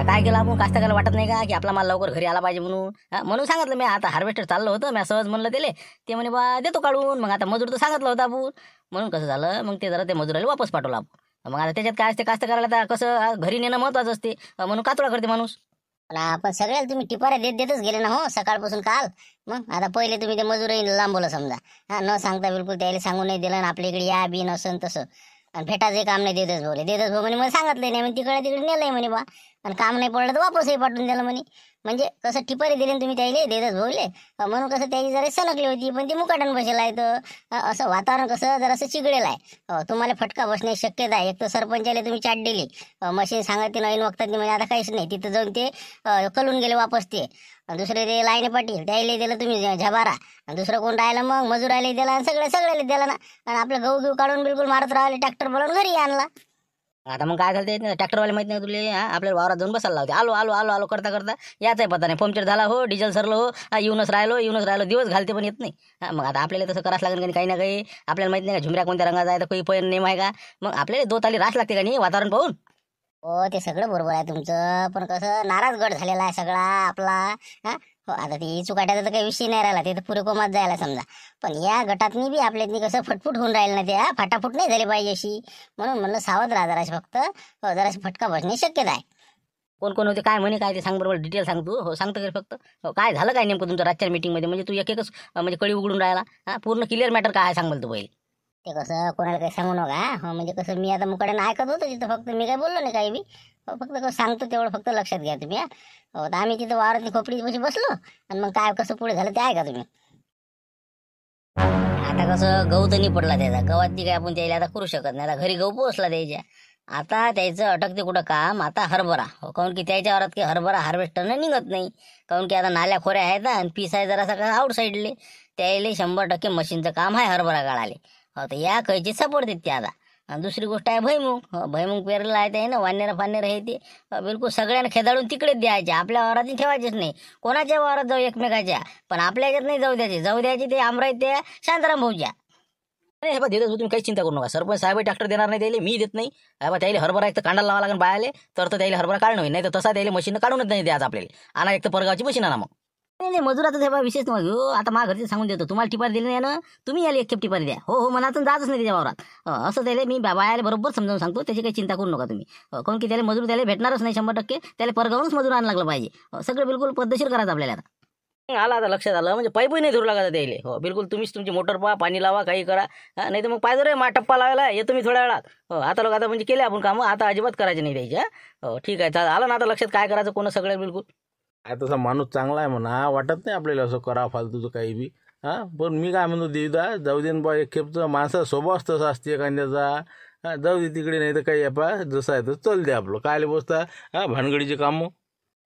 आता काय केलं आपण कास्तकाराला वाटत नाही का की आपला माल लवकर घरी आला पाहिजे म्हणून म्हणून सांगितलं मी. आता हार्वेस्टर चाललं होतं मी सहज म्हणलं ते म्हणे बा देतो काढून. मग आता मजूर तर सांगितलं होतं आपण म्हणून कसं झालं मग ते जरा ते मजुराला वापस पाठवलं आपण. मग आता त्याच्यात काय असते कास्तकाराला आता कसं घरी नेणं महत्वाचं असते म्हणून कातोडा करते माणूस. पण आपण सगळ्याला तुम्ही टिपाऱ्या देतच गेले ना हो सकाळपासून काल. मग आता पहिले तुम्ही ते मजुरी लांबवलं समजा. न सांगता बिलकुल त्याला सांगून नाही दिलं आपल्या इकडे या बी नसन तसं. आणि भेटायचं काम नाही देतच भाऊ म्हणे मला सांगितलं नाही म्हणे तिकडे नेलंय म्हणे बा. आणि काम नाही पडलं तर वापसही पाठवून दिलं म्हणे. म्हणजे कसं टिपारी दिले तुम्ही त्याला देतच भाऊले म्हणून कसं त्याची जरा सनकली होती पण ती मुकाटन बसेला आहे. तर असं वातावरण कसं जरासं चिघळेलं आहे. तुम्हाला फटका बसण्याची शक्यता आहे. एक तर सरपंचाला तुम्ही चाट दिली मशीन सांगते नवीन वक्तात म्हणजे आता काहीच नाही तिथं जाऊन ते कलून गेले वापस ते. दुसरे ते लाईने पाटील त्याला दिलं तुम्ही झबारा. आणि दुसरं कोण राहिलं मग मजुराला दिला आणि सगळ्याला दिला ना. आणि आपलं गहू घेऊ काढून बिलकुल मारत राहिले ट्रॅक्टर बोलावून घरी आणला. आता मग काय झालं ते ट्रॅक्टरवाले माहित नाही तुले आपल्याला वावरात जाऊन बसायला लावते. आलो आलो आलो आलो करता करता याचाही पत्ता नाही. पंक्चर झाला हो डिझेल सरलो हो येऊनच राहिलो दिवस घालते पण येत नाही. मग आता आपल्याला तसं करावं लागेल काही ना काही. आपल्याला माहित नाही का झुमऱ्या कोणत्या रंगाचा आहे तर काही पण नेम आहे का. मग आपल्याला 2 ताली रास लागते का नाही वातावरण पाहून. हो ते सगळं बरोबर आहे तुमचं. पण कसं नाराज गट झालेला आहे सगळा आपला. हो आता ते चुकाट्याचा तर काही विषय नाही राहिला ते तर पुरे कोमात जायला समजा. पण या गटातनी बी आपल्यातनी कसं फटफुट होऊन राहील ना त्या फाटाफूट नाही झाली पाहिजे अशी. म्हणून म्हणलं सावध राहा जराशी फक्त. जराशी फटका बसण्याची शक्यता आहे. कोण कोण होते काय म्हणे काय ते सांग बरोबर डिटेल सांग तू. हो सांगतो फक्त. हो काय झालं काय नेमकं तुमच्या रातच्या मीटिंगमध्ये म्हणजे तू एकच म्हणजे कळी उघडून राहिला. पूर्ण क्लिअर मॅटर काय आहे सांग मला तू पहिले. ते कसं कोणाला काही सांगू नका. म्हणजे कसं मी आता मुकाट्यानं ऐकत होतो तिथं फक्त मी काही बोललो नाही काही बी. फक्त कसं सांगतो तेवढं फक्त लक्षात घ्या तुम्ही. तर आम्ही तिथं वावरातली खोपडी पैसे बसलो आणि मग काय कसं पुढे झालं ते ऐका तुम्ही. आता कसं गहू तर नाही पडला त्याचा गव्हात काय आपण त्याला आता करू शकत नाही. आता घरी गहू पोहोचला त्याच्या. आता त्याचं अटकते कुठं काम आता हरभरा. काऊन की त्याच्या वरात की हरभरा हार्वेस्टरने निघत नाही. काऊन की आता नाल्या खोऱ्या आहेत आणि पीस आहे जरा सगळं आउट साईडले. त्याला 100% मशीनचं काम आहे हरभरा काढाले. तर या कैची सपोर्ट देते आता. आणि दुसरी गोष्ट आहे भुईमुग. भुईमुग पेरलेला आहे ते ना वानेर फानेर आहे ते बिलकुल सगळ्यांना खेदाडून तिकडेच द्यायचे. आपल्या वावरात ठेवायचेच नाही. कोणाच्या वावरात जाऊ एकमेकाच्या. पण आपल्या याच्यात नाही जाऊ द्यायचे ते आमराईत ते शांताराम भाऊच्या. नाही हे बा देतच तुम्ही काही चिंता करू नका. सरपंच साहेब ट्रॅक्टर देणार नाही त्याला मी देत नाही. बा त्याला हरभरा एक तर कांडाला लावा लागेल बायाले तर त्याला हरभरा काढणं होईल. नाही तर तसा त्याला मशीन काढूनच नाही द्यायचं आपल्याला. आणा एक तर परगावची मशीन आणा मग. नाही मजुराचं हे बा विशेष नाही घेऊ. आता माझ्या घरचे सांगून देतो तुम्हाला टिपारी दिली नाही ना तुम्ही याला एक खेप टिपारी द्या. हो मनातून जातच नाही त्याच्या वावरात. असं त्याला मी बायाला बरोबर समजावून सांगतो. त्याची काही चिंता करू नका तुम्ही. काऊन की त्याला मजूर त्याला भेटणारच नाही 100%. त्याला परगावूनच मजूर आणायला लागलं पाहिजे. सगळं बिलकुल पद्धतशीर करायचं आपल्याला. आला आता लक्षात आलं म्हणजे पाईपही नाही धरू लागत द्यायला. हो बिलकुल तुम्हीच तुमची मोटर पहा पाणी लावा काही करा. नाही तर मग पाहिजे रे टप्पा लावायला येतो मी थोड्या वेळात. हो आता लोक आता म्हणजे केले आपण कामं आता अजिबात करायचे नाही द्यायचे. हो ठीक आहे आलं ना आता लक्षात काय करायचं कोण सगळं बिलकुल. काय तसा माणूस चांगला आहे म्हणा वाटत नाही आपल्याला असं करा फालतूचं काही बी. पण मी काय म्हणतो देवदा जाऊ दे बा एक खेपचं माणसा स्वभावच तसा असते एखाद्याचा. जाऊ दे तिकडे नाही तर काही आपा जसं आहे तर चल दे आपलं काय बसता भानगडीचे कामं.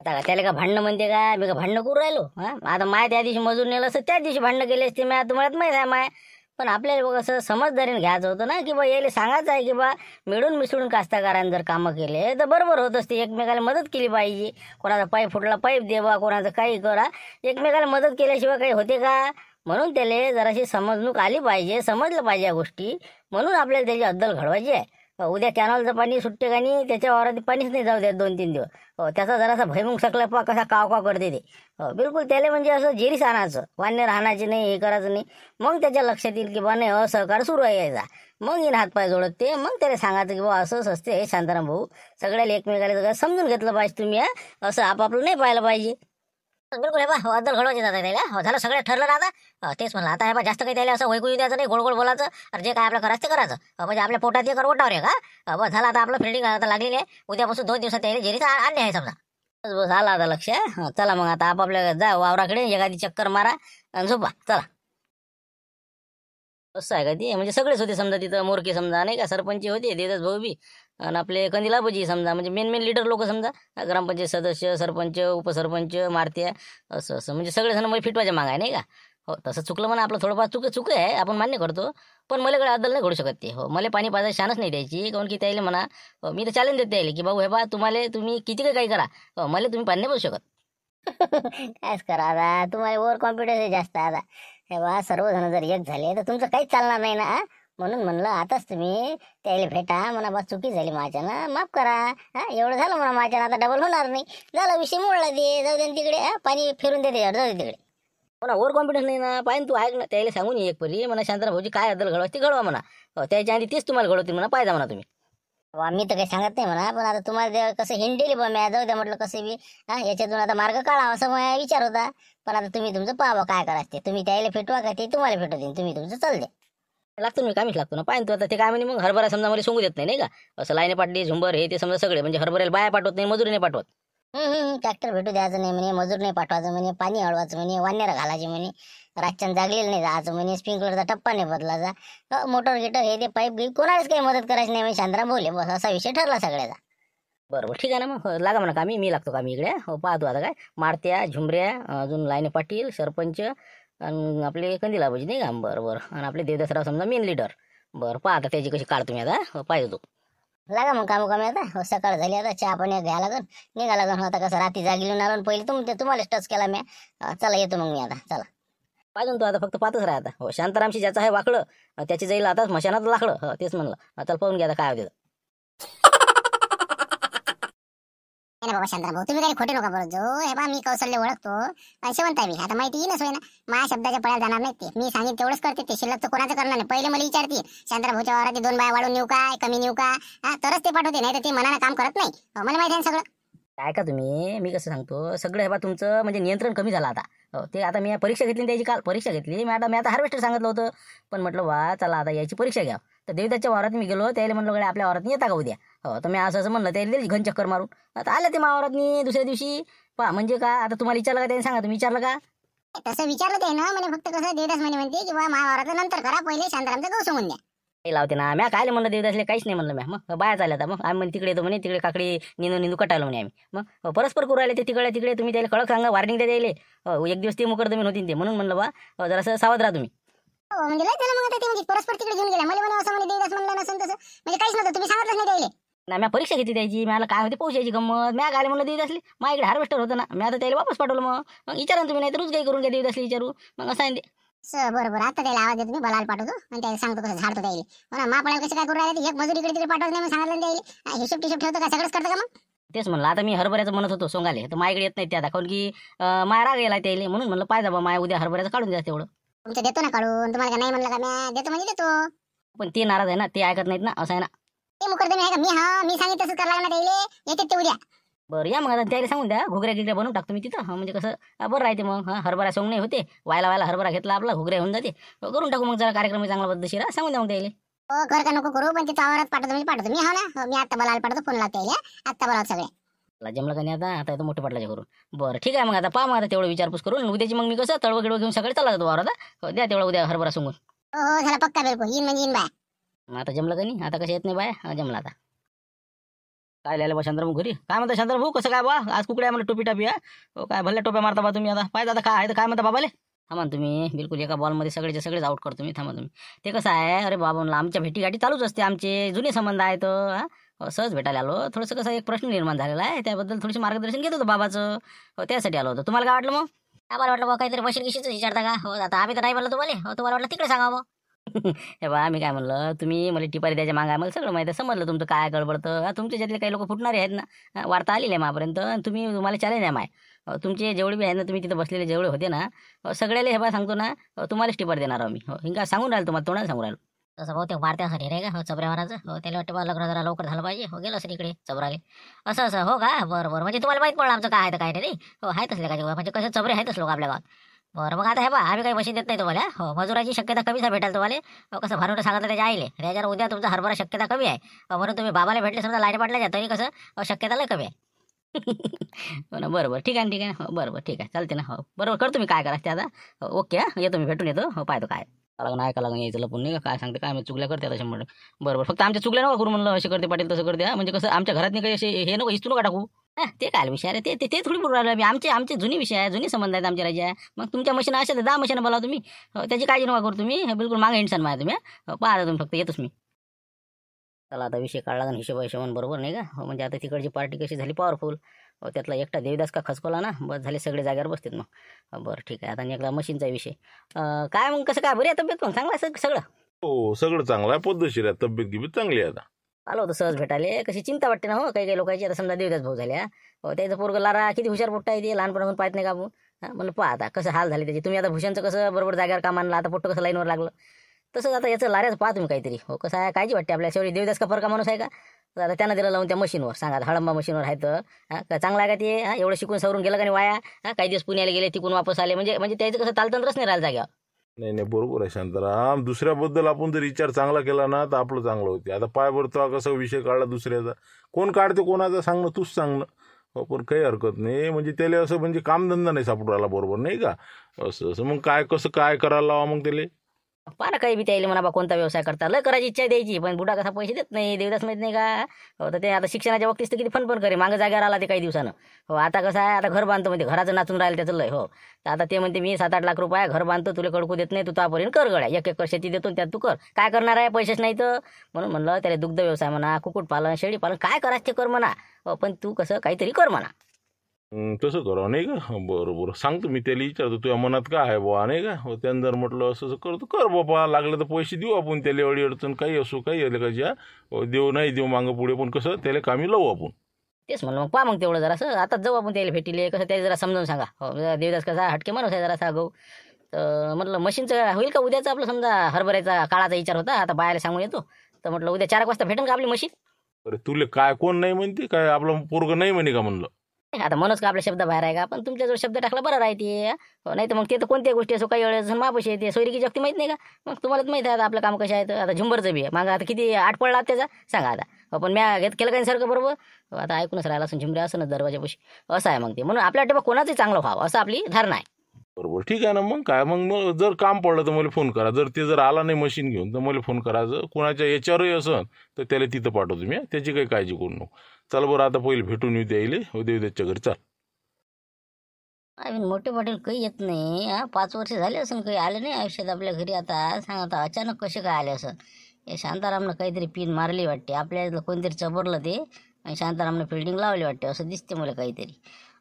आता त्याला का भांडणं म्हणते का मी का भांडणं करू राहिलो. आता माय त्या दिवशी मजूर नेलं असं त्याच दिवशी भांडणं केले असते मी तुम्हाला माहीत आहे माय. पण आपल्याला कसं समजदारीने घ्यायचं होतं ना की बा याला सांगायचं आहे की बा मिळून मिसळून कास्तकारांनी जर कामं केले तर बरोबर होत असते. एकमेकाला मदत केली पाहिजे. कोणाचा पाईप फुटला पाईप देवा कोणाचं काही करा. एकमेकाला मदत केल्याशिवाय काही होते का. म्हणून त्याला जराशी समजणूक आली पाहिजे समजलं पाहिजे या गोष्टी. म्हणून आपल्याला त्याची अद्दल घडवायची आहे. उद्या कॅनलचं पाणी सुटते का नाही त्याच्या वावरात पाणीच नाही जाऊ द्या 2-3 दिवस. त्याचा जरासा भैमुख सकला पा कसा काव करते ते. बिलकुल त्याला म्हणजे असं जेरीस आणायचं वान्य राहण्याचे नाही हे करायचं नाही. मग त्याच्या लक्षात येईल की बा नाही असहकार सुरू आहे यायचा. मग येईन हातपाय जोडत ते मग त्याला सांगायचं की बा असंच असते हे शांताराम भाऊ. सगळ्याला एकमेकाला समजून घेतलं पाहिजे तुम्ही. असं आपापलं नाही पाहिलं पाहिजे. बिलकुल हे बा अद्दल घडवायचे जातात त्याला. झालं सगळं ठरलं ना आता. तेच म्हणलं आता हे बा जास्त काही त्याला असं वैकू द्यायचं नाही. गोड गोड बोलायचं आणि जे काय आपलं करायचं ते करायचं. म्हणजे आपल्या पोटात एक ओटावर आहे का. बस झालं आता आपलं फिल्डिंग आता लागलेली आहे. उद्यापासून 2 दिवसात त्याला जेरीच आणणे आहे समजा. बस आला आता लक्ष. चला मग आता आपापल्या जा वावराकडे एखादी चक्कर मारा आणि झोपा चला. असं आहे का ते म्हणजे सगळेच होते समजा तिथं मोरके समजा नाही का सरपंच होते देवदास भाऊ बी. आणि आपले कंदिलाबाजी समजा म्हणजे मेन लीडर लोक समजा ग्रामपंचायत सदस्य सरपंच उपसरपंच मारत्या असं म्हणजे सगळेजण मला फिटवायच्या माग आहे नाही का. हो तसं चुकलं म्हणा आपलं थोडंफार चुक आहे आपण मान्य करतो. पण मला कडे अद्दल नाही घडू शकत ते. हो मला पाणी पाजायची शानच नाही द्यायची. काऊन की त्याला म्हणा मी तर चॅलेंज देत त्याला की भाऊ हे बा तुम्ही किती काही करा मला तुम्ही पाणी नाही बसू शकत. कायच करा आता तुम्हाला ओव्हर कॉन्फिडन्स जास्त आता. हे बा सर्वजण जर एक झाले तर तुमचं काहीच चालणार नाही ना. म्हणून म्हणलं आताच तुम्ही त्याला भेटा म्हणा, बस चुकी झाली माझ्यानं, माफ करा. हा एवढं झालं म्हणा माझ्यानं, आता डबल होणार नाही. झाला विषय मोडला, दे जाऊ दे न तिकडे. पाणी फिरून दे त्याच्यावर, जाऊ दे तिकडे. म्हणा ओव्हर कॉन्फिडन्स नाही ना. पाहिजे तू ऐक ना, त्याला सांगून ये एक परी म्हणा, शांतरा भाऊजी काय अद्दल घडवा ती घडवा म्हणा. त्याच्या आधी तेच तुम्हाला घडवतील म्हणा, पाहिजे म्हणा तुम्ही. मी तर काही सांगत नाही म्हणा, पण आता तुम्हाला कसं हिंड दिली बा, मी जाऊ द्या म्हटलं कसं बी. हा याच्यातून आता मार्ग काढा असं माझा विचार होता. पण आता तुम्ही तुमचं पाहा काय करायचं ते. तुम्ही त्याला फेटवा का ते तुम्हाला फेटवतील, तुम्ही तुमचं चाल द्या. लागतो मी कामीच लागतो ना. पाहिजे तू आता ते काय म्हणे मग हरभरा समजा मला सांगू देत नाही का. असं लाईने पाटली झुंबर हे ते समजा सगळे म्हणजे हरभऱ्याला बाया पाठवत नाही, मजुरी नाही पाठवत. ट्रॅक्टर भेटू द्यायचं नाही म्हणे, मजूर नाही पाठवायचं म्हणे, पाणी अडवायचं म्हणे, वान्याला घालायचे म्हणे, रातच्यान जागलेलं नाही जायचं म्हणे, स्प्रिंकलरचा टप्पा नाही बदलायचा, मोटर गिटर हे ते पाईप गिप कोणालाच काही मदत करायची नाही म्हणे. शांतराम बोले बस असा विषय ठरला सगळ्याचा. बरोबर ठीक आहे ना. मग लागा म्हणा कामी, मी लागतो कामी इकडे. हो पाहतो आता काय मारत्या झुमऱ्या अजून लाईने पाटील सरपंच आणि आपले कंदिला भाऊजी नाही का. बरं आणि आपले देवदासराव समजा मेन लीडर. बरं आता त्याची कशी काढ तुम्ही आता, पाहिजे तू लागा मग कामोकामी आता. सकाळ झाली आता, चहा पाणी घ्या लागन, निघा लागन. आता कसं रात्री जागील आलो पहिले तुम्हालाच टच केला मी. चला येतो मग मी आता, चला. पाहिजे तू आता फक्त पाहतच राहा आता. हो शांतारामशी ज्याचं आहे वाकडं त्याची जाईल आता मशानात लाकडं. तेच म्हणलं आता पाहून घ्या आता काय होते. बाबा शांतराम भाऊ, तुम्ही काही खोटे नका बोलत जो. हे बा मी कौशल्य ओळखतो, पण शेवंत आहे मी. आता माहिती येईनच होय ना, माझ्या शब्दाच्या पळ्यात जाणार नाही ते. मी सांगितलं तेवढंच करते ते, शिल्लक तर कोणाचं करणार नाही. पहिले मला विचारते शांतराम भाऊच्या वावरात 2 बाया वाढून नेऊ काय, कमी नेऊ का, तरच ते पाठवते, नाही तर ते मनानं काम करत नाही. मला माहिती आहे सगळं. काय का तुम्ही, मी कसं सांगतो सगळं हे बा तुमचं म्हणजे नियंत्रण कमी झालं आता. ते आता मी परीक्षा घेतली त्याची, काल परीक्षा घेतली मी आता हार्वेस्टर सांगितलं होतं. पण म्हटलं वा चला आता याची परीक्षा घ्या. तर देवदाच्या वावरात मी गेलो, त्याला म्हणलं गड्या आपल्या वावरात येता का उद्या. हो तर मी असं म्हणलं, त्याला दिली घन चक्कर मारून. आता आलं ते वावरात दुसऱ्या दिवशी. पहा म्हणजे का आता तुम्हाला विचारलं का त्याने, सांगा तुम्ही विचारलं का. तसं विचारलं ते ना, म्हणजे फक्त कसं देवदास म्हणते की बा महाभारत नंतर करा, पहिले शांतारामचं गौ सोडून द्या. हे लावते ना म्या काय म्हणलं देवदासले, काहीच नाही म्हणलं म्या. मग बाया चालल्या आता, मग आम्ही तिकडे येतो म्हणे, तिकडे काकडी निंदू कटायला म्हणे आम्ही. मग परस्पर करू राहिले ते तिकडे तुम्ही त्याला कळक सांगा, वॉर्निंग द्या द्यायले. एक दिवस ते मुकरदमीन होती ते, म्हणून म्हणलं बा जरासं सावध राहा तुम्ही. म्हणजे लय झालं मग आता ते, म्हणजे परस्पर तिकडे घेऊन गेला. मला म्हणा असं म्हणजे देवदास म्हणलं नसेल तसं, म्हणजे काहीच नव्हतं, तुम्ही सांगितलंच नाही द्यायले. ना म्या परीक्षा घेतली त्याची, मला काय होते पोचायची गंमत. म्या काय म्हणलं देवदासली, माझ्याकडे हार्वेस्टर होतं ना, मी आता त्याला वापस पाठवलं. मग विचारा तुम्ही, नाही तर रोज काही करून घ्या देवदासली विचारू. मग असं आहे ते. बरोबर, आता त्याला आवाज देतो मी, बलाल पाठवतो आणि त्याला सांगतो कसं झाडतो त्याला. म्हणा मापळाला कसं काय करू राहिले, एक मजुरी इकडे तिकडे पाठवत नाही म्हणून सांगितलं द्यायला. हिशोब टिशोब ठेवतो का, सगळंच करतो का मग. तेच म्हणलं आता मी हरभऱ्याचं म्हणत होतो सोंगाले, तर माझ्याकडे येत नाही ते आता, कारण की माया राग गेला त्याला. म्हणून म्हणलं पाहिजे बा माया उद्या हरभऱ्याचं काढून द्या तेवढं. तुमचं देतो ना काढून, तुम्हाला का नाही म्हणलं का मी देतो म्हणजे देतो. पण ते नाराज आहे ना, ते ऐकत नाहीत ना, असं आहे ना. ते मुकरदमी आहे का मी सांगितलं तसंच करायला लागणार त्याला. येते ते उद्या. बरं या मग आता त्याला सांगून द्या, घुगऱ्या गिगऱ्या बनवून टाकतो मी तिथं. म्हणजे कसं बरं राहते मग. हरभरा सोंग नाही होते, व्हायला हरभरा घेतला आपला, घुगऱ्या होऊन जाते. करून टाकू मग जरा कार्यक्रम चांगला पद्धतशीर. सांगून द्या मग त्याला. हो घर का नको करू, पण ते आवारात पाठवतो म्हणजे पाठवतो मी. ना मी आता बलाल पाठवतो, फोन लावतो यायला. आता बोलावं सगळे. जमलं का नाही आता येतो मोठे पाटलाच्या करून. बरं ठीक आहे मग आता पहा मग आता तेवढं विचारपूस करून उद्याची मग मी कसं तळवं गिडवं घेऊन सगळे चालला जातो वावरात. द्या तेवढं उद्या हरभरा सोंगून. हो झाला पक्का बिलकुल, येईन म्हणजे येईन बाय. मग आता जमलं का नाही, आता कसं येत नाही बाय, जमलं आता. काय लिहायला बा शांतराम घरी, काय म्हणता शांतराम भाऊ कसं काय बा, आज कुकडे म्हणलं टोपी टापी. काय भल्ल्या टोप्या मारता बा तुम्ही. आता पाहिजे आता काय आहे तर काय म्हणता बाबाले. थांबा तुम्ही, बिलकुल एका बॉलमध्ये सगळेच आउट करतो मी. थांबा तुम्ही. ते कसं आहे, अरे बाबा म्हणलं आमच्या भेटीगाठी चालूच असते, आमचे जुने संबंध आहेत. सहज भेटायला आलो. थोडंसं कसं एक प्रश्न निर्माण झालेला आहे, त्याबद्दल थोडीशी मार्गदर्शन घेत होतं बाबाचं. त्यासाठी आलो होतो. तुम्हाला काय वाटलं मग. आम्हाला वाटलं बा काहीतरी बशीर गिशीच विचारता का. हो आता आम्ही तर नाही बोललो तुम्हाला. हो तुम्हाला वाटलं तिकडे सांगावं. हे बा मी काय म्हणलं, तुम्ही मला टिपारी द्यायच्या मागा मला सगळं माहिती समजलं तुमचं काय गडबडतं. तुमच्या ज्यातले काही लोक फुटणारे आहेत ना, वार्ता आलेली आहे मापर्यंत. तुम्हाला चॅलेंज आहे माय. तुमचे जेवढे बी आहेत ना, तुम्ही तिथे बसलेले जेवढे होते ना, सगळ्याला हे बा सांगतो ना, तुम्हालाच टिपार देणार आहो मी. हिंगा सांगून राहिलो तुम्हाला, तोंडाला सांगून राहिलो. तसं बहुतेक वाढत्यासाठी रे का. हो चबऱ्यावराचं. हो त्याला वाटतं बा लग्न जरा लवकर झालं पाहिजे. हो गेलं असं इकडे चबराले. असं हो का. बरं म्हणजे तुम्हाला माहित पडलं आमचं काय आहे तर काय नाही. हो आहेत असले का म्हणजे कसं चबरे आहेतच लोक आपल्या गावात. बरं मग आता हे बा आम्ही काही बशी देत नाही तुम्हाला. हो मजुराची शक्यता कमीच भेटायला तुम्हाला. कसं भारूट सांगितलं त्याच्या आईले, त्याच्यावर उद्या तुमचा हरभरा शक्यता कमी आहे. म्हणून तुम्ही बाबाला भेटले समजा लाईन पाटल्याच्या, तरी कसं शक्यता लय कमी आहे. हो ना बरोबर ठीक आहे. हो बरोबर ठीक आहे चालते ना. हो बरोबर करतो मी काय करायचं ते आता. ओके येतो मी, भेटून येतो. हो पाहतो काय ऐका लागून यायचं लपून नाही का, काय सांगते काय चुकल्या करते आता 100. बरोबर फक्त आमच्या चुकल्या नका करू म्हणलं, असे करते पाटील तसं करते. म्हणजे कसं आमच्या घरात नाही काही असे हे नको इस्तू नका टाकू. ते काय विषय आहे ते थोडी बोलू राहिलो. आमचे जुनी विषय आहे, जुनी संबंध आहेत आमच्या राज्या. मग तुमच्या मशीन असेल तर 10 मशीन बोलाव तुम्ही. त्याची काळजी नका करू तुम्ही. बिलकुल मागे इंसान माझ्या तुम्ही. पाहा तुम्ही फक्त येतोच मी. चला आता विषय काढला का हिशोबान बरोबर नाही का. म्हणजे आता तिकडची पार्टी कशी झाली पॉवरफुल. त्यातला एकटा देवदास का खचकोला ना, बस झाले सगळे जागेवर बसतात मग. बरं ठीक आहे. आता एकदा मशीनचा विषय काय मग कसं काय, बरी आहे तब्येत मग चांगला सगळं. हो सगळं चांगलं आहे, पद्धतशीर आहे, तब्येत गिबेत चांगली आहे आता. आलो होतो सहज भेटायले. कशी चिंता वाटते ना हो काही काही लोकांची. आता समजा देवदास भाऊ झाल्या हो, त्याचं पोरगं लारा किती हुशार पोट्टा आहे ते, लहानपणापासून पाहत नाही का आपण. म्हणलं पहा आता कसं हाल झाले त्याचे. तुम्ही आता भूषणचं कसं बरोबर जागेवर काम आणलं, आता पोट्ट कसं लाईनवर लागलं, तसंच आता याचं लाऱ्याचं पहा तुम्ही काहीतरी. हो कसं आहे काळजी वाटते आपल्या. शेवटी देवदास का फरका माणूस आहे का. तर आता त्यानं दिलं लावून त्या मशीनवर. सांगा आता हळंबा मशीनवर आहे तर का चांगला आहे का ते. एवढं शिकून सवरून गेलं का नाही वाया. काही दिवस पुण्याला गेले तिकून वापस आले, म्हणजे म्हणजे त्याचं कसं तालतंत्रच नाही राहिलं जाग्यावर. नाही नाही बरोबर आहे शांताराम. दुसऱ्याबद्दल आपण जर विचार चांगला केला ना तर आपलं चांगलं होते. आता पाय बरतो कसा विषय काढला दुसऱ्याचा, कोण काढते कोणाचा सांगणं, तूच सांगणं. हो पण काही हरकत नाही. म्हणजे त्याला असं म्हणजे कामधंदा नाही सापडू राहिला बरोबर नाही का. असं असं मग काय कसं काय करायला लावा मग त्याला. पहा ना काही बी त्याला म्हणा बा कोणता व्यवसाय करता. लय करायची इच्छा आहे द्यायची, पण बुडा कसा पैसे देत नाही. देवदास माहित नाही का. हो तर ते आता शिक्षणाच्या बाबतीत तर किती फन पण करे. मागं जाग्यावर आला ते काही दिवसानं. हो आता कसं आहे, आता घर बांधतो म्हणजे घराचं नाचून राहिलं त्याचं लय. हो तर आता ते म्हणते मी 7-8 लाख रुपये घर बांधतो, तुला कडकू देत नाही, तू तापर्यंत कर गड्या. 1 एकर शेती देतो त्यात तू कर. काय करणार आहे, पैसेच नाही तर. म्हणून म्हणलं त्याला दुग्ध व्यवसाय म्हणा, कुक्कुटपालन, शेळीपालन काय करायचं ते कर म्हणा. हो पण तू कसं काहीतरी कर म्हणा. तसं करावं नाही का. बरोबर सांगतो मी त्याला, विचारतो तुझ्या मनात काय आहे बुवा नाही का. हो त्यानं जर म्हटलं असं असं करतो कर बाबा, लागलं तर पैसे देऊ आपण त्याला, एवढी अडचण काही असो काही आलं का ज्या देऊ नाही देऊ मागं पुढे, पण कसं त्याला कामी लावू आपण. तेच म्हणलं मग पहा मग तेवढं जरासं आता जाऊ आपण त्याला भेटीले. कसं त्याला जरा समजावून सांगा. हो देवदास कसा हटके माणूस आहे जरासा गहू. तर म्हटलं मशीनचं होईल का उद्याचं. आपलं समजा हरभऱ्याचा काळाचा विचार होता, आता बायाला सांगून येतो. तर म्हटलं उद्या 4 वाजता भेटेन का आपली मशीन. अरे तुले काय कोण नाही म्हणते काय, आपलं पोरगं नाही म्हणे का म्हणलं. आता मनोज का आपल्या शब्द बाहेर आहे का. पण तुमच्याजवळ शब्द टाकला बरं राहते. हो नाही तर मग ते तर कोणत्याही गोष्टी असो काही वेळेस मापशी येते. सोयरीकी जगती माहित नाही का. मग तुम्हालाच माहिती आहे आता आपलं काम कसं आहे. तर आता झुंबरचं बी आहे मागं आता किती 8 पडला त्याचा सांगा आता. हो पण म्या केलं काही सारखं बरोबर. हो, आता ऐकूनच राहिला असं झुंबरे असं ना दरवाजापाशी. असं आहे मग ते. म्हणून आपल्या वाटतं कोणाचंही चांगलं व्हावं असं आपली धारणा आहे. बरोबर ठीक आहे ना. मग काय मग जर काम पडलं तर मला फोन करा. जर ते जर आला नाही मशीन घेऊन तर मला फोन करा. जर कोणाच्या याच्यावरही असं तर त्याला तिथं पाठवतो मी. त्याची काही काळजी करू नको. चल बरं आता पहिले भेटून येऊ द्यायले उद्या उद्याच्या घरी. चल अजून मोठे पाटील काही येत नाही. 5 वर्ष झाले असं काही आले नाही आयुष्यात आपल्या घरी. आता सांग आता अचानक कसे काय आले असं. हे शांतारामनं काहीतरी पिन मारली वाटते. आपल्या कोणतरी चबरलं ते आणि शांतारामनं फिल्डिंग लावली वाटते असं दिसते मला काहीतरी.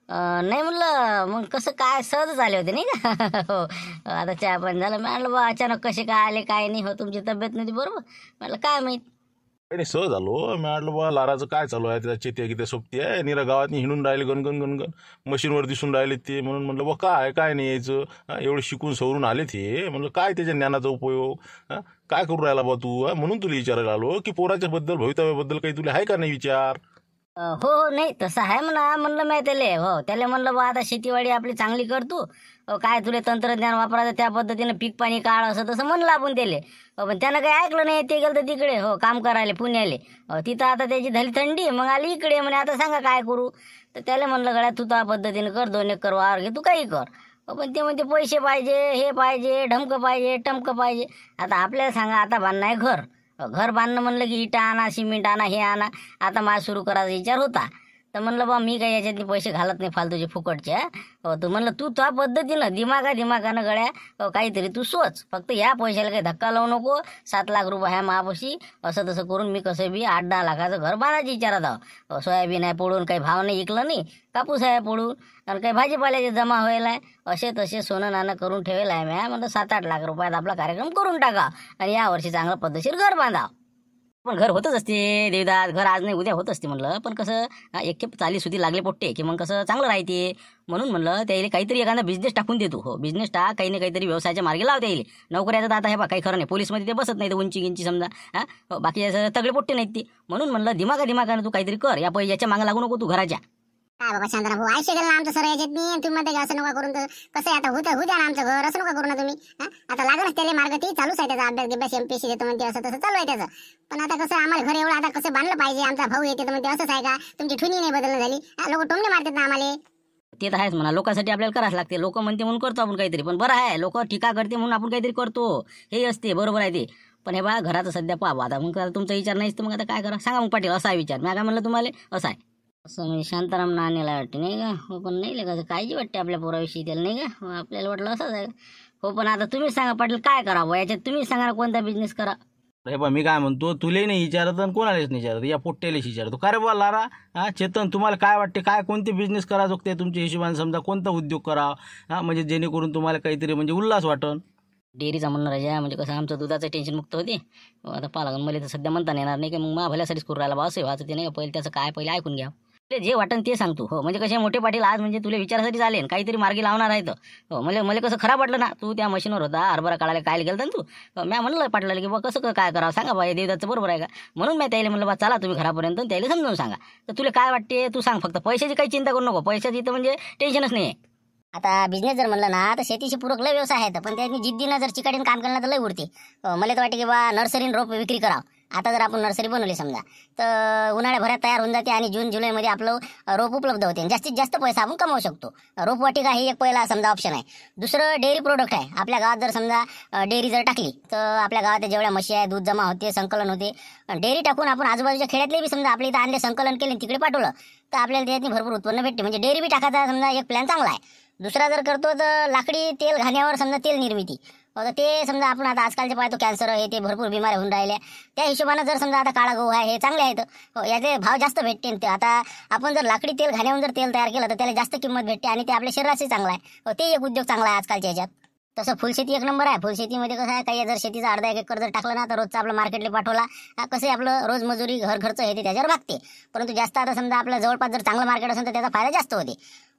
नाही म्हणलं मग कसं काय सहजच आले होते नाही का. हो आता चहा पण झालं. म्हणलं बा अचानक कसे काय आले काय नाही. हो तुमची तब्येत नव्हती बरोबर. म्हटलं काय माहीत. आणि सहज आलो. मी म्हटलं बा लाराचं काय चालू आहे, त्याच्या चेत्या किती सोबती आहे निरा गावात हिंडून राहिले गणगण गणगण मशीनवर दिसून राहिले ते. म्हणून म्हटलं बा काय काय नाही यायचं. एवढं शिकून सवरून आले ते. म्हणलं काय त्याच्या ज्ञानाचा उपयोग. काय करू राहिला बा तू. म्हणून तुला विचारायला आलो की पोराच्या बद्दल भवितव्याबद्दल काही तुला आहे का नाही विचार. हो हो नाही तसं आहे म्हणा. म्हणलं मी त्याले हो त्याला म्हणलं बा आता शेतीवाडी आपली चांगली करतो. काय तुला तंत्रज्ञान वापरायचं त्या पद्धतीनं पीक पाणी काढ असं तसं म्हणलं आपण त्याले. पण त्यानं काही ऐकलं नाही. ते गेलं तर तिकडे हो काम करायला पुण्याले. तिथं आता त्याची झाली थंडी मग आली इकडे. म्हणे आता सांगा काय करू. तर त्याला म्हणलं गड्या तू त्या पद्धतीनं कर. 2 एकर वावर घे तू काही कर. पण ते म्हणते पैसे पाहिजे हे पाहिजे ढमकं पाहिजे टमकं पाहिजे. आता आपल्याला सांगा आता बांधणं आहे घर. घर बांधणं म्हणलं की इटा आणा सिमेंट आणा हे आणा. आता माझा सुरू करायचा विचार होता. तर म्हणलं बा मी काही याच्यातनी पैसे घालत नाही फालतूचे फुकटचे. तू म्हणलं तू त्या पद्धतीनं दिमागानं गड्या काहीतरी तू सोच. फक्त या पैशाला काही धक्का लावू नको. 7 लाख रुपये आहे महापाशी. असं तसं करून मी कसं बी 8-10 लाखाचं घर बांधायची विचारात आहो. सोयाबीन आहे पडून काही भाव नाही इकलं नाही. कापूस आहे पडून आणि काही भाजीपाल्याचे जमा व्हायला आहे. असे तसे सोनं नाणं करून ठेवेल आहे मी. म्हणलं 7-8 लाख रुपयात आपला कार्यक्रम करून टाका आणि यावर्षी चांगलं पद्धतशीर घर बांधा. पण घर होतच असते देवदास. घर आज नाही उद्या होत असते म्हणलं. पण कसं एक खेप चाली सुधी लागले पोट्टे की मग कसं चांगलं राहते. म्हणून म्हणलं त्याला काहीतरी एखादा बिझनेस टाकून देतो. हो बिझनेस टाक. काही ना काहीतरी व्यवसायाच्या मार्गे लावता येईल. नोकऱ्याचं तर आता हे बा काही खरं नाही. पोलीसमध्ये ते बसत नाही. उंची गिंची समजा बाकी असं तगडे पोट्टे नाहीत ते. म्हणून म्हणलं दिमागानं तू काहीतरी कर. याच्या मागं लागू नको तू घराच्या. काय बाबा शांताराम भाऊ आयुष्य गेलं ना आमचं सर याच्यात नाही. तुम्ही म्हणता असं नका करून. तर कसं आहे आता होऊ द्या ना आमचं घर. असं नका करू ना तुम्ही. आता लागणच त्याला मार्ग ते चालूच आहे त्याचा अभ्यास गिभ्यास MPSC देतो म्हणते असं तसं चालू आहे त्याचं. पण आता कसं आम्हाला घर एवढं आता कसं बांधलं पाहिजे. आमचा भाऊ येते तर म्हणते असंच आहे का तुमची ठुनी नाही बदलणं झाली. लोक टोमणे मारतात ना आम्हाला. ते तर आहेच म्हणा. लोकांसाठी आपल्याला करावं लागते. लोक म्हणते म्हणून करतो आपण काहीतरी. पण बरं आहे लोक टीका करते म्हणून आपण काहीतरी करतो. हे असते बरोबर आहे ते. पण हे बा घराचं सध्या पाहा आता. मग तुमचा विचार नाहीच तर मग आता काय करा सांगा मग पाटील. असा विचार मी काय म्हणलं तुम्हाला असं आहे. असं म्हणजे शांताराम नाण्याला वाटते नाही का. हो पण नाही का काळजी वाटते आपल्या पोराविषयी त्याला नाही का. आपल्याला वाटलं असंच आहे. हो पण आता तुम्ही सांगा पाटील काय करावं याच्यात. तुम्ही सांगा कोणता बिझनेस करा. अरे बा मी काय म्हणतो तुले नाही विचारत आणि कोणालाच नाही विचारत. या पोट्ट्यालाच विचारतो. का रे बा लारा चेतन तुम्हाला काय वाटते काय कोणते बिझनेस करा चुकते तुमच्या हिशोबाने. समजा कोणता उद्योग करा म्हणजे जेणेकरून तुम्हाला काहीतरी म्हणजे उल्हास वाटन. डेअरीचा म्हणणं राजा म्हणजे कसं आमचं दुधाचं टेन्शन मुक्त होते. आता पाहा लागून मला तर सध्या म्हणता नाही येणार नाही की मग मा भल्यासाठीच करू राहिला बा असं व्हायचं ते नाही का. पहिले त्याचं काय पहिले ऐकून घ्या. तुला जे वाटन ते सांगतो. हो म्हणजे कसे मोठे पाटील आज म्हणजे तुला विचारासाठी आले आणि काहीतरी मार्गी लावणार आहे तर हो मला कसं खराब वाटलं ना. तू त्या मशीनवर होता हरभरा काढायला काय गेलं ना तू. मी म्हणलं पाटलाला की बा कसं काय करावं सांगा बा देवदाचं बरोबर आहे का. म्हणून मी त्याला म्हणलं बा चला तुम्ही घरापर्यंत त्याला समजावून सांगा. तर तुला काय वाटते तू सांग फक्त. पैशाची काही चिंता करू नको. पैशाची तर म्हणजे टेन्शनच नाही आहे. आता बिझनेस जर म्हणलं ना तर शेतीशी पूरक लय व्यवसाय आहेत, पण त्यांनी जिद्दीनं जर चिकाटीनं काम केलं तर लय उरते. मला तर वाटते की बा नर्सरीन रोप विक्री करावं. आता जर आपण नर्सरी बनवली समजा तर उन्हाळ्याभरात तयार होऊन जाते आणि जून जुलैमध्ये आपलं रोप उपलब्ध होते आणि जास्तीत जास्त पैसा आपण कमावू शकतो. रोपवाटिका ही एक पहिला समजा ऑप्शन आहे. दुसरं डेअरी प्रोडक्ट आहे. आपल्या गावात जर समजा डेअरी जर टाकली तर आपल्या गावात जेवढ्या म्हशी आहे दूध जमा होते संकलन होते. डेअरी टाकून आपण आजूबाजूच्या खेड्यातले बी समजा आपल्या इथं आणले संकलन केले तिकडे पाठवलं तर आपल्याला त्यातनी भरपूर उत्पन्न भेटते. म्हणजे डेअरी बी टाकायचा समजा एक प्लॅन चांगला आहे. दुसरा जर करतो तर लाकडी तेल घाण्यावर समजा तेल निर्मिती. तर ते समजा आपण आता आजकालचे पाहतो कॅन्सर हे ते भरपूर बिमाऱ्या होऊन राहिल्या. त्या हिशोबानं जर समजा आता काळा गहू आहे हे चांगले आहेत. याचे भाव जास्त भेटते. ते आता आपण जर लाकडी तेल घाण्यावरून जर तेल तयार केलं तर त्याला जास्त किंमत भेटते आणि ते आपल्या शरीरासाठी चांगला आहे. ते एक उद्योग चांगला आहे आजकालच्या ह्याच्यात. तसं फुलशेती एक नंबर आहे. फुलशेतीमध्ये कसं आहे काही जर शेतीचा अर्धा एक एकर जर टाकलं ना तर रोजचा आपलं मार्केटला पाठवला कसं आपलं रोज मजुरी घर खर्च हे ते त्याच्यावर भागते. परंतु जास्त आता समजा आपल्या जवळपास जर चांगलं मार्केट असेल तर त्याचा फायदा जास्त होते.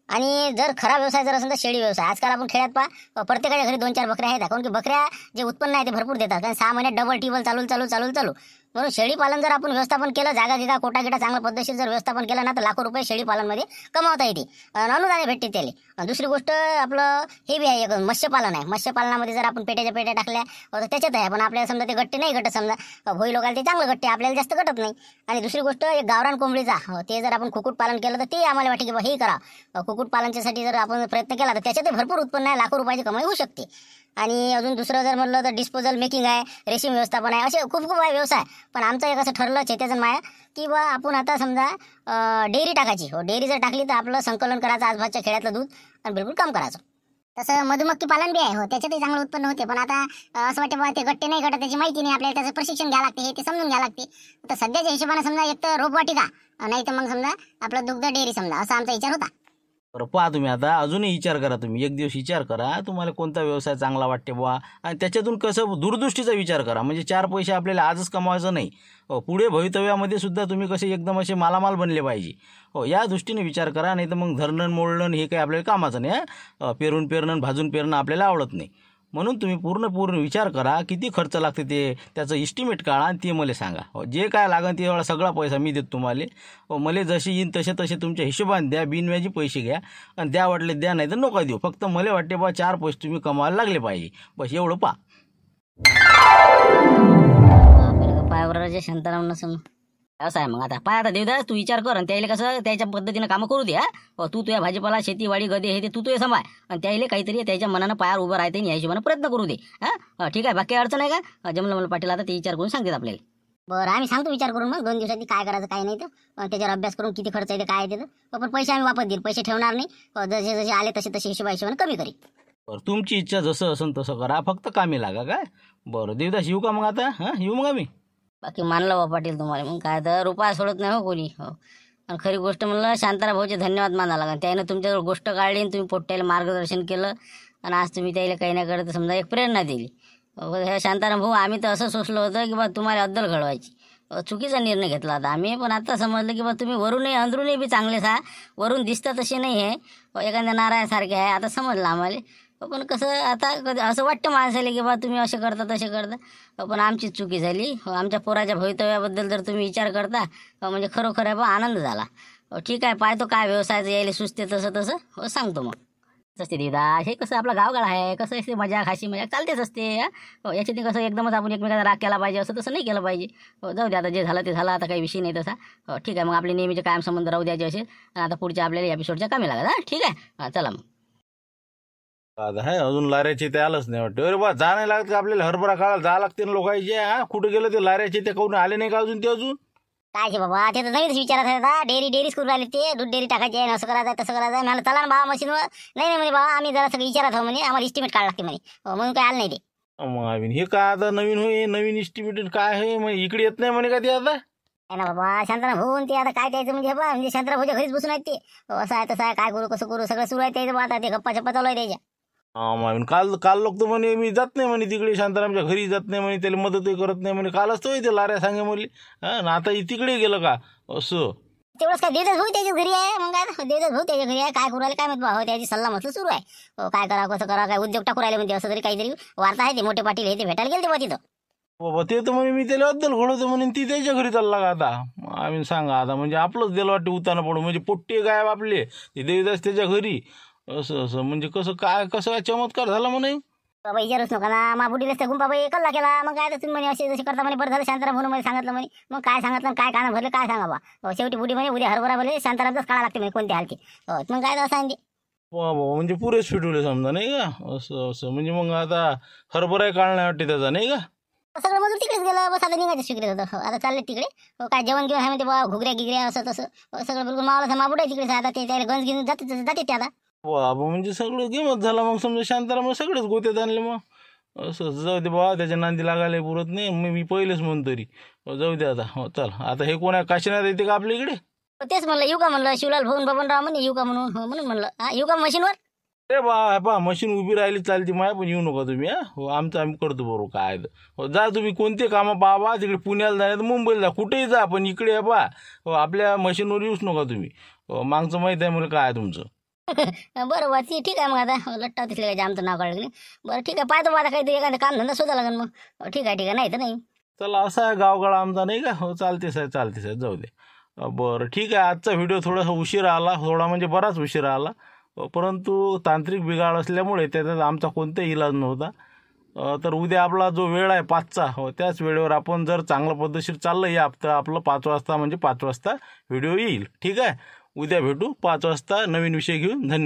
आणि जर खरा व्यवसाय जर असेल तर शेळी व्यवसाय. आजकाल आपण खेड्यात पहा प्रत्येकाच्या घरी 2-4 बकऱ्या आहेत. कारण की बकऱ्या जे उत्पन्न आहे ते भरपूर देतात. कारण 6 महिन्यात डबल टिबल चालू. म्हणून शेळी पालन जर आपण व्यवस्थापन केलं जागा गिगा कोटा गिटा चांगल्या पद्धतीने जर व्यवस्थापन केलं ना तर लाखो रुपये शेळी पालनमध्ये कमावता येते. अनुदाने भेटते त्याला. दुसरी गोष्ट आपलं हे बी आहे एक मत्स्यपालन आहे. मत्स्यपालनामध्ये जर आपण पेट्या टाकल्या तर त्याच्यात आहे. पण आपल्याला समजा ते गट्टे नाही गटत समजा भोई लोकांना ते चांगलं गट्टे आपल्याला जास्त गटत नाही. आणि दुसरी गोष्ट एक गावरान कोंबडीचा ते जर आपण कुक्कुटपालन केलं तर ते आम्हाला वाटते की बा हे करा. कुक्कुटपालनासाठी जर आपण प्रयत्न केला तर त्याच्यात भरपूर उत्पन्न आहे. लाखो रुपयाची कमाई होऊ शकते. आणि अजून दुसरं जर म्हणलं तर डिस्पोजल मेकिंग आहे रेशीम व्यवस्थापन आहे. असे खूप आहे व्यवसाय. पण आमचं एक असं ठरलं चेत्याचं माया की बा आपण आता समजा डेअरी टाकायची. डेअरी जर टाकली तर आपलं संकलन करायचं आसपासच्या खेड्यातलं दूध आणि बिलकुल काम करायचं. तसं मधुमक्खी पालन बी आहे. त्याच्यातही चांगलं उत्पन्न होते. पण आता असं वाटतं बा ते गट्टे नाही गटत त्याची माहिती नाही आपल्याला. त्याचं प्रशिक्षण घ्यावं लागते हे ते समजून घ्यावं लागते. तर सध्याच्या हिशोबाने समजा एक तर रोपवाटिका नाही तर मग समजा आपलं दुग्ध डेअरी समजा असा आमचा विचार होता. बरं पहा तुम्ही आता अजूनही विचार करा. तुम्ही एक दिवस विचार करा तुम्हाला कोणता व्यवसाय चांगला वाटते बुवा आणि त्याच्यातून कसं दूरदृष्टीचा विचार करा. म्हणजे 4 पैसे आपल्याला आजच कमवायचं नाही. पुढे भवितव्यामध्ये सुद्धा तुम्ही कसे एकदम असे मालामाल बनले पाहिजे. या दृष्टीने विचार करा. नाही तर मग धरणं मोडणं हे काही आपल्याला कामाचं नाही. पेरणं भाजून पेरणं आपल्याला आवडत नाही. म्हणून तुम्ही पूर्ण विचार करा किती खर्च लागते ते त्याचं इस्टिमेट काढा आणि ते मला सांगा. जे काय लागेल ते सगळा पैसा मी देतो तुम्हाला. मला जसे येईन तसे तुमच्या हिशोबाने द्या. बिनव्याजी पैसे घ्या आणि द्या वाटले द्या नाही तर नका देऊ. फक्त मला वाटते बा 4 पैसे तुम्ही कमावायला लागले पाहिजे. बस एवढं पहा. पायावर शांताराम नसं असं आहे. मग आता पाय आता देवदास तू विचार कर आणि त्याला कसं त्याच्या पद्धतीनं कामं करू द्या. तू तुझ्या भाजीपाला शेतीवाडी गदे हे ते तू सांभाळ आणि त्याला काहीतरी त्याच्या मनानं पायावर उभं राहते या हिशोबानं प्रयत्न करू दे. ठीक आहे बाकी अडचण आहे का. जमलं मला पाटील आता ते विचार करून सांगतात आपल्याला. बरं आम्ही सांगतो विचार करून मग 2 दिवसात काय करायचं काय नाही तर त्याच्यावर अभ्यास करून किती खर्च येते काय येते तर पण पैसे आम्ही वापस देईल. पैसे ठेवणार नाही. जसे आले तसे हिशोबाने कमी करी. बरं तुमची इच्छा जसं असेल तसं करा. फक्त कामी लागा काय. बरं देवदास येऊ का मग आता. येऊ मग आम्ही. बाकी मानलं बा पाटील तुम्हाला. मग काय तर रुपया सोडत नाही हो कोणी. आणि खरी गोष्ट म्हणलं शांताराम भाऊचे धन्यवाद मानायला लागेल. त्यानं तुमच्याजवळ गोष्ट काढली आणि तुम्ही पोट्ट्याला मार्गदर्शन केलं आणि आज तुम्ही त्याला काही नाही करत समजा एक प्रेरणा दिली. ह्या शांताराम भाऊ आम्ही तर असं सोचलं होतं की बा तुम्हाला अद्दल घडवायची. चुकीचा निर्णय घेतला होता आम्ही. पण आता समजलं की बा तुम्ही वरूनही अंदरूनही बी चांगलेच आहे. वरून दिसतं तसे नाही आहे एखाद्या नारायणासारखे आहे. आता समजलं आम्हाला. पण कसं आता कधी असं वाटतं माणसाला की बा तुम्ही असे करता तसे करता. पण आमचीच चुकी झाली. आमच्या पोराच्या भवितव्याबद्दल जर तुम्ही विचार करता म्हणजे खरोखर आहे बा आनंद झाला. ठीक आहे पाहतो काय व्यवसायाचं यायला सुचते तसं सांगतो मग. असते दिदा हे कसं आपला गावगाळ आहे कसं असते मजा खाशी मजा चालतेच असते. याच्यात कसं एकदमच आपण एकमेकाचा राग केला पाहिजे असं तसं नाही केलं पाहिजे. जाऊ दे आता जे झालं ते झालं. आता काही विषय नाही तसा. ठीक आहे मग आपले नेहमीचे कायम संबंध राहू द्यायचे असेल. आता पुढच्या आपल्याला एपिसोडच्या कामी लागत. ठीक आहे चला मग. आता आहे अजून लाऱ्याचे ते आलंच नाही वाटतं. अरे बा जा नाही लागत का आपल्याला हरभरा काढायला जा लागते ना लोकांचे. कुठे गेलं ते लाऱ्याचे ते कोण आले नाही का अजून ते अजून. काय शे बाबा ते तर नवीनच विचारात आहे. डेअरी करून राहिले ते दूध डेअरी टाकायची आहे असं करायचं तसं करायचं. मला चला ना बाबा मशीनवर. नाही म्हणे बाबा आम्ही जरा सगळं विचारात आहो म्हणे आम्हाला इस्टिमेट काढावं लागते म्हणे. म्हणून काय आलं नाही ते. मग आम्ही हे काय आता नवीन होई नवीन इस्टिमेटेड काय आहे मग इकडे येत नाही म्हणे का ते आता. आहे ना बाबा शांताराम भाऊ ते आता काय द्यायचं म्हणजे बा म्हणजे शांताराम भाऊच्या घरीच बसून आहेत ते. असं आहे तसं आहे काय करू कसं करू सगळं सुरू आहे त्याचं. आता ते गप्पा चप्पा चालू आहे त्याच्या. म्हणून काल काल लोक तर म्हणे मी जात नाही म्हणे तिकडे, शांतारामच्या घरी जात नाही म्हणे, त्याला मदतही करत नाही म्हणे. कालच तो ते लाऱ्या सांगे म्हणली. ना आता तिकडे गेलं का असं? तेवढंच काय देवदास भाऊ त्याच्या घरी आहे. मग काय देवदास भाऊ त्याच्या घरी आहे, काय करू राहिले काय माहित भाऊ, त्याची सल्ला म्हटलं सुरू आहे. काय करा कसं करा, काय उद्योग टाकू राहिले म्हणते, असं तरी काहीतरी वार्ता आहे. ते मोठे पाटील हे ते भेटायला गेले तेव्हा तिथं. बाबा ते तर म्हणे मी त्याला अद्दल घडवतो म्हणे, ती त्याच्या घरी चालला का आता? आम्ही सांगा आता, म्हणजे आपलंच दिलं वाटते उताना पडू, म्हणजे पोट्टे गायब आपले, ते देवदास त्याच्या घरी. असं असं म्हणजे कसं काय चमत्कार झाला म्हणे. बाबा विचारूच नका ना, मा बुडीलाच त्या गुंपाबाई कल्ला केला. मग काय तर तुम्ही म्हणे असे जसे करता म्हणे, बरं झालं शांताराम म्हणून मध्ये सांगितलं म्हणे. मग काय सांगितलं काय काना भरले काय सांगा बा. शेवटी बुडी म्हणे उद्या हरभरा भरले शांतारामचाच काढा लागते म्हणे कोणत्या हालती. मग काय तर सांगते बाबा म्हणजे पुरेच फिटवले समजा नाही का? असं असं म्हणजे मग आता हरभरा काढण्या वाटते त्याचा नाही का? सगळं मजूर तिकडेच गेलं. बस आता निघायचं शिकले होतं. आता चालले तिकडे. काय जेवण घेऊन आहे म्हणते बा, घुगऱ्या गिगऱ्या असं तसं सगळं बिलकुल मावला माबुड आहे तिकडे. आता ते त्याला गंज घेऊन जाते ते आता. बाबा म्हणजे सगळं गेमच झाला मग समजा. शांताराम सगळेच गोत्यात आणले मग. असं जाऊ दे बाबा, त्याच्या नांदी लागायला पुरत नाही. मी पहिलेच म्हणतो तरी जाऊ दे आता. हो चल आता. हे कोणा काशीनाथ येते का आपल्या इकडे? तेच म्हणलं येऊ का म्हणलं, शिवलाल भाऊन बबनराव म्हणे येऊ का म्हणून. म्हणून म्हणलं येऊ का मशीनवर. अरे बा मशीन उभी राहिली चालते माया, पण येऊ नका तुम्ही. हो आमचं आम्ही करतो बरोबर काय. हो जा तुम्ही कोणते कामं पाहा, तिकडे पुण्याला जाणार तर मुंबईला जा, कुठेही जा, पण इकडे बा हो आपल्या मशीनवर येऊच नका तुम्ही. हो मागचं माहीत आहे मला काय तुमचं. बरं बा ती ठीक आहे. मग आता लट्टा दिसले काय आमचं नाव काढलं नाही. बरं ठीक आहे, पाहतो मग आता काहीतरी एखादं काम धंदा शोधा लागेल मग. ठीक आहे नाही तर नाही. चला असा आहे गावगाडा आमचा नाही का? हो चालते साहेब जाऊ दे. बरं ठीक आहे. आजचा व्हिडिओ थोडासा उशिरा आला, थोडा म्हणजे बराच उशिरा आला, परंतु तांत्रिक बिघाड असल्यामुळे त्याचा आमचा कोणताही इलाज नव्हता. तर उद्या आपला जो वेळ आहे 5चा, हो त्याच वेळेवर आपण जर चांगलं पद्धतशीर चाललं या हप्ता आपलं 5 वाजता म्हणजे 5 वाजता व्हिडिओ येईल. ठीक आहे, उद्या भेटू 5 वाजता नवीन विषय घेऊन. धन्यवाद.